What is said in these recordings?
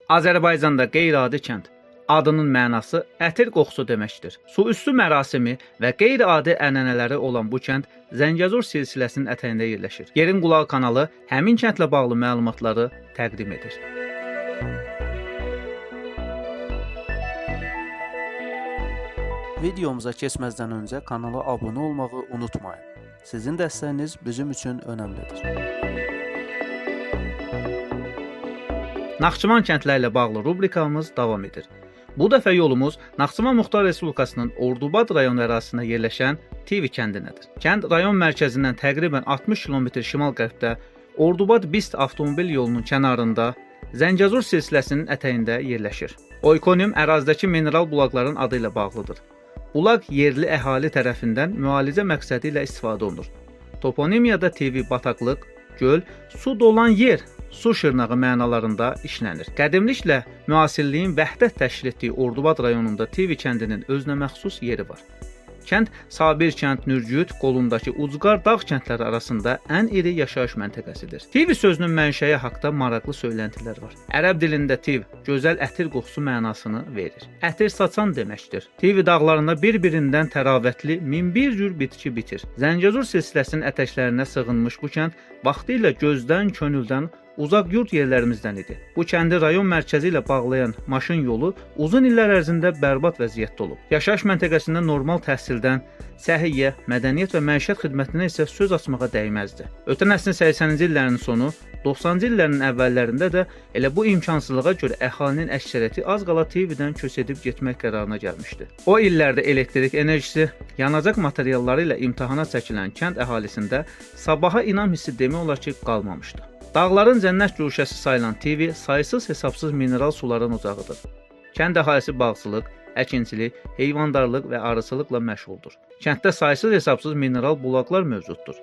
Azərbaycanda qeyri-adi kənd adının mənası ətir qoxusu deməkdir. Suüstü mərasimi və qeyri-adi ənənələri olan bu kənd Zəngəzur silsiləsinin ətəyində yerləşir. Yerin Qulağı kanalı həmin kəndlə bağlı məlumatları təqdim edir. Videomuza keçməzdən öncə kanala abunə olmağı unutmayın. Sizin dəstəyiniz bizim üçün önəmlidir. Naxçıvan kəndləri ilə bağlı rubrikamız davam edir. Bu dəfə yolumuz Naxçıvan Muxtar Respublikasının Ordubad rayon ərazisində yerləşən Tivi kəndinədir. Kənd rayon mərkəzindən təqribən 60 km şimal-qərbdə Ordubad-Bist avtomobil yolunun kənarında Zəngəzur silsiləsinin ətəyində yerləşir. Oikonim ərazidəki mineral bulaqların adı ilə bağlıdır. Bulaq yerli əhali tərəfindən müalicə məqsədi ilə istifadə olunur. Toponimiyada Tivi bataqlıq, göl, su dolan yer, su şırnağı mənalarında işlənir. Qədimliklə müasirliyin vəhdət təşkil etdiyi Ordubad rayonunda Tivi kəndinin özünə məxsus yeri var. Kənd Sabir kənd, Nürgüt, qolundakı ucqar dağ kəndləri arasında ən iri yaşayış məntəqəsidir. Tivi sözünün mənşəyi haqqında maraqlı söyləntilər var. Ərəb dilində tiv gözəl ətir qoxusu mənasını verir. Ətir saçan deməkdir. Tivi dağlarında bir-birindən təravətli min bir cür bitki bitir. Zəngəzur silsiləsinin ətəklərinə sığınmış bu kənd vaxtilə gözdən, könüldən uzaq yurt yerlərimizdən idi. Bu kəndi rayon mərkəzi ilə bağlayan maşın yolu uzun illər ərzində bərbad vəziyyətdə olub. Yaşayış məntəqəsində normal təhsildən, səhiyyə, mədəniyyət və məişət xidmətinə isə söz açmağa dəyməzdi. Ötən əsrin 80-ci illərinin sonu, 90-cı illərin əvvəllərində də elə bu imkansızlığa görə əhalinin əksəriyyəti az qala Tividən köç edib getmək qərarına gəlmişdi. O illərdə elektrik enerjisi, yanacaq materialları ilə imtahana çəkilən kənd əhalisində sabaha inam hissi demək olar ki, qalmamışdı. Dağların cənnət güşəsi sayılan Tivi saysız hesabsız mineral suların ocağıdır. Kənd əhalisi bağçılıq, əkinçilik, heyvandarlıq və arıçılıqla məşğuldur. Kənddə saysız hesabsız mineral bulaqlar mövcuddur.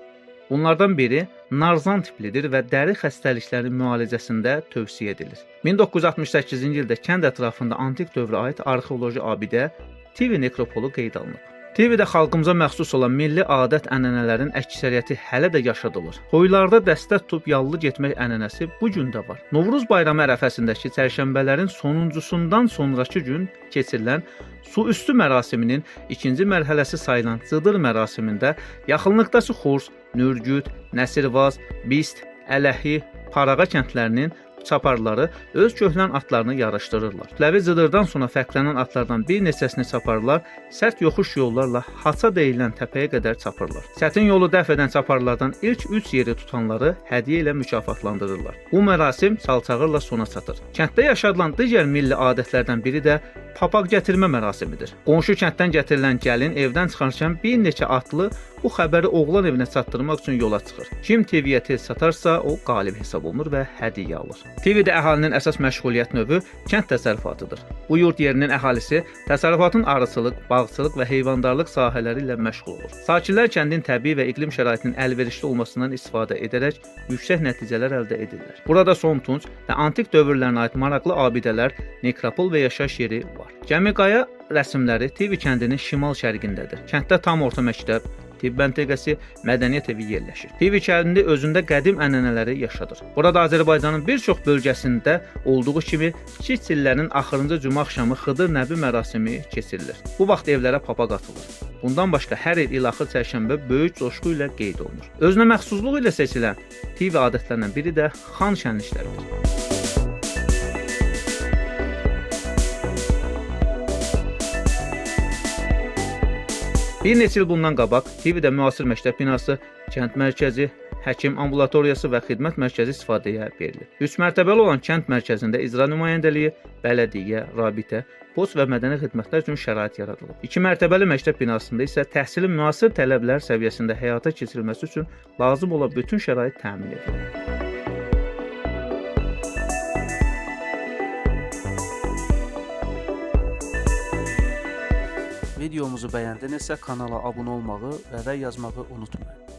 Bunlardan biri narzan tiplidir və dəri xəstəliklərinin müalicəsində tövsiyə edilir. 1968-ci ildə kənd ətrafında antik dövrə aid arxeoloji abidə Tivi nekropolu qeyd alınıb. Tividə xalqımıza məxsus olan milli adət-ənənələrin əksəriyyəti hələ də yaşadılır. Toylarda dəstə tutub yallı getmək ənənəsi bu gün də var. Novruz bayramı ərəfəsindəki çərşənbələrin sonuncusundan sonraki gün keçirilən suüstü mərasiminin ikinci mərhələsi sayılan Cıdır mərasimində yaxınlıqdakı Xors, Nürgüt, Nəsirvaz, Bist, Ələhi, Parağa kəndlərinin çaparları öz köhnən atlarını yarışdırırlar. Kütləvi Cıdırdan sonra fərqlənən atlardan bir neçəsini çaparlar sərt yoxuş yollarla Haça deyilən təpəyə qədər çapırlar. Çətin yolu dəf edən çaparlardan ilk 3 yeri tutanları hədiyyə ilə mükafatlandırırlar. Bu mərasim çalçağırla sona çatır. Kənddə yaşadılan digər milli adətlərdən biri də papaq gətirmə mərasimidir. Qonşu kənddən gətirilən gəlin evdən çıxarkən bir neçə atlı bu xəbəri oğlan evinə çatdırmaq üçün yola çıxır. Kim Tiviyə tez satarsa, o qalib hesab olunur və hədiyyə alır. Tividə əhalinin əsas məşğuliyyət növü kənd təsərrüfatıdır. Bu yurt yerinin əhalisi təsərrüfatın arıçılıq, bağçılıq və heyvandarlıq sahələri ilə məşğul olur. Sakinlər kəndin təbii və iqlim şəraitinin əlverişli olmasından istifadə edərək yüksək nəticələr əldə edirlər. Burada son tunç və antik dövrlərinə aid maraqlı abidələr, nekropol və yaşayış yeri var. Gəmi qaya rəsmləri Tivi kəndinin şimal-şərqindədir. Kənddə tam orta məktəb, tibb məntəqəsi, mədəniyyət evi yerləşir. Tivi kəndi özündə qədim ənənələri yaşadır. Burada Azərbaycanın bir çox bölgəsində olduğu kimi kiçik çillərin axırıncı cümə axşamı Xıdır Nəbi mərasimi keçirilir. Bu vaxt evlərə papaq atılır. Bundan başqa hər il ilaxır çərşənbə böyük coşqu ilə qeyd olunur. Özünə məxsusluğu ilə seçilən Tivi adətlərindən biri də xan şənlikləridir. Bir neçə il bundan qabaq Tividə müasir məktəb binası, kənd mərkəzi, həkim ambulatoriyası və xidmət mərkəzi istifadəyə verilir. 3 mərtəbəli olan kənd mərkəzində icra nümayəndəliyi, bələdiyyə, rabitə, post və mədəni xidmətlər üçün şərait yaradılıb. 2 mərtəbəli məktəb binasında isə təhsilin müasir tələblər səviyyəsində həyata keçirilməsi üçün lazım olan bütün şərait təmin edilir. Videomuzu bəyəndinizsə kanala abunə olmağı və yazmağı unutmayın.